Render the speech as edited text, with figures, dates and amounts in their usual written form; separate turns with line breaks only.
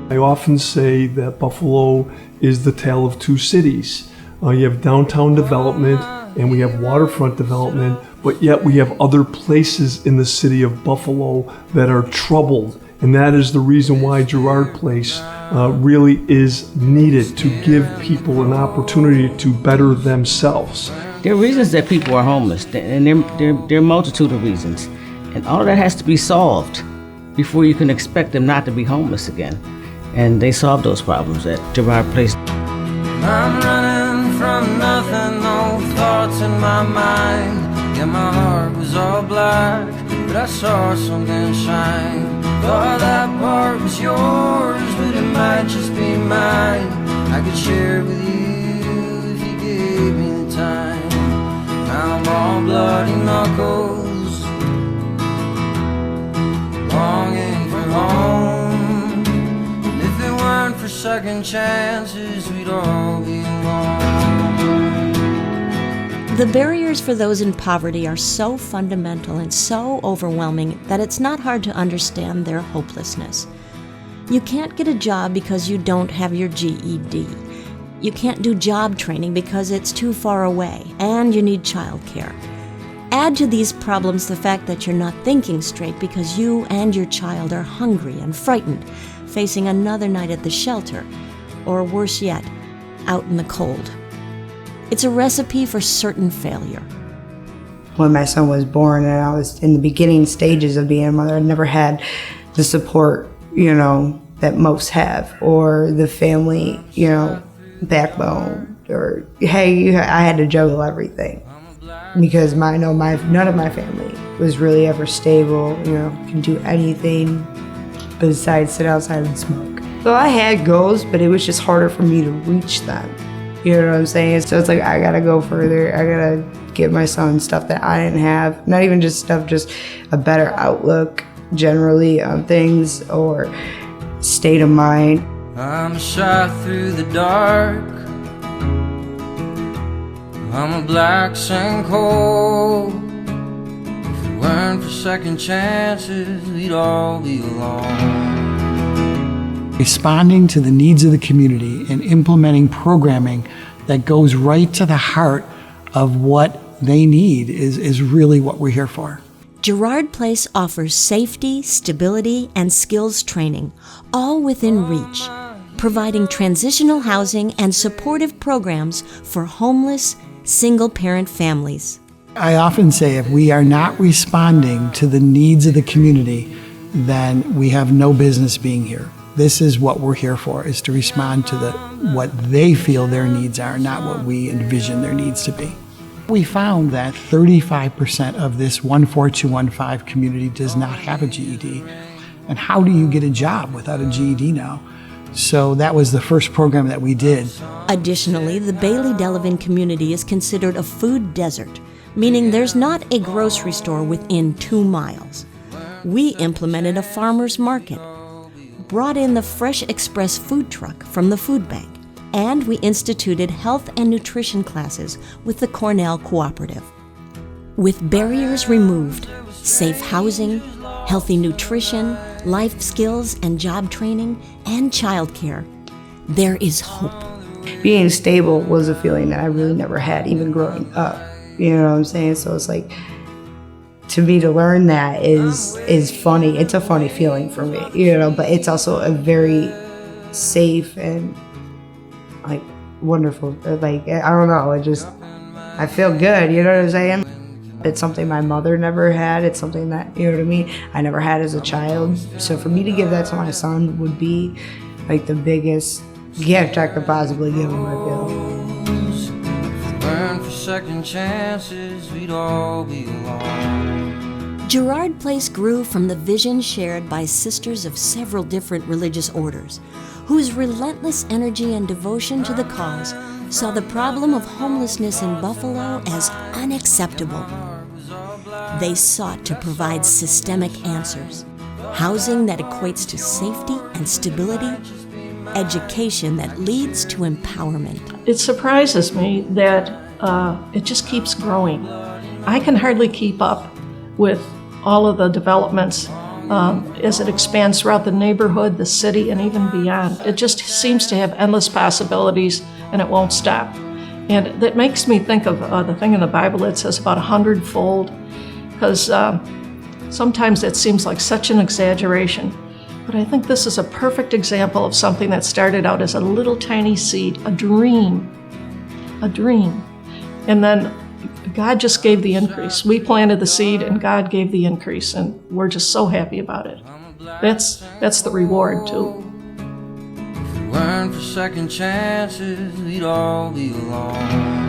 I often say that Buffalo is the tale of two cities. You have downtown development and we have waterfront development, but yet we have other places in the city of Buffalo that are troubled. And that is the reason why Gerard Place really is needed, to give people an opportunity to better themselves.
There are reasons that people are homeless, and there are a multitude of reasons. And all of that has to be solved before you can expect them not to be homeless again. And they solve those problems at Gerard Place.
I'm running from nothing, no thoughts in my mind. Yeah, my heart was all black, but I saw something shine. Thought that part was yours, but it might just be mine. I could share with you if you gave me the time. Now I'm all bloody knuckles, longing for home. And if it weren't for second chances, we'd all be alone.
The barriers for those in poverty are so fundamental and so overwhelming that it's not hard to understand their hopelessness. You can't get a job because you don't have your GED. You can't do job training because it's too far away, and you need childcare. Add to these problems the fact that you're not thinking straight because you and your child are hungry and frightened, facing another night at the shelter, or worse yet, out in the cold. It's a recipe for certain failure.
When my son was born and I was in the beginning stages of being a mother, I never had the support, that most have, or the family, backbone, or hey, I had to juggle everything because none of my family was really ever stable, can do anything besides sit outside and smoke. So I had goals, but it was just harder for me to reach them. You know what I'm saying? So it's like, I gotta go further. I gotta give my son stuff that I didn't have. Not even just stuff, just a better outlook generally on things, or state of mind.
I'm a shot through the dark. I'm a black sinkhole. If it weren't for second chances, we'd all be alone.
Responding to the needs of the community and implementing programming that goes right to the heart of what they need is really what we're here for.
Gerard Place offers safety, stability, and skills training, all within reach, providing transitional housing and supportive programs for homeless, single-parent families.
I often say if we are not responding to the needs of the community, then we have no business being here. This is what we're here for, is to respond to what they feel their needs are, not what we envision their needs to be. We found that 35% of this 14215 community does not have a GED. And how do you get a job without a GED now? So that was the first program that we did.
Additionally, the Bailey-Delavan community is considered a food desert, meaning there's not a grocery store within 2 miles. We implemented a farmer's market, brought in the Fresh Express food truck from the food bank, and we instituted health and nutrition classes with the Cornell Cooperative. With barriers removed, safe housing, healthy nutrition, life skills and job training, and childcare, there is hope.
Being stable was a feeling that I really never had, even growing up. You know what I'm saying? So it's like, to me, to learn that is funny. It's a funny feeling for me, but it's also a very safe and wonderful. I don't know. I feel good. You know what I'm saying? It's something my mother never had. It's something that, I never had as a child. So for me to give that to my son would be the biggest gift I could possibly give him, I feel.
Burn for second chances, we'd all be alone.
Gerard Place grew from the vision shared by sisters of several different religious orders, whose relentless energy and devotion to the cause saw the problem of homelessness in Buffalo as unacceptable. They sought to provide systemic answers, housing that equates to safety and stability, education that leads to empowerment.
It surprises me that it just keeps growing. I can hardly keep up with all of the developments as it expands throughout the neighborhood, the city, and even beyond. It just seems to have endless possibilities, and it won't stop. And that makes me think of the thing in the Bible that says about 100-fold, because sometimes it seems like such an exaggeration. But I think this is a perfect example of something that started out as a little tiny seed, a dream. And then God just gave the increase. We planted the seed and God gave the increase, and we're just so happy about it. That's the reward too.
If it weren't for second chances, we'd all be alone.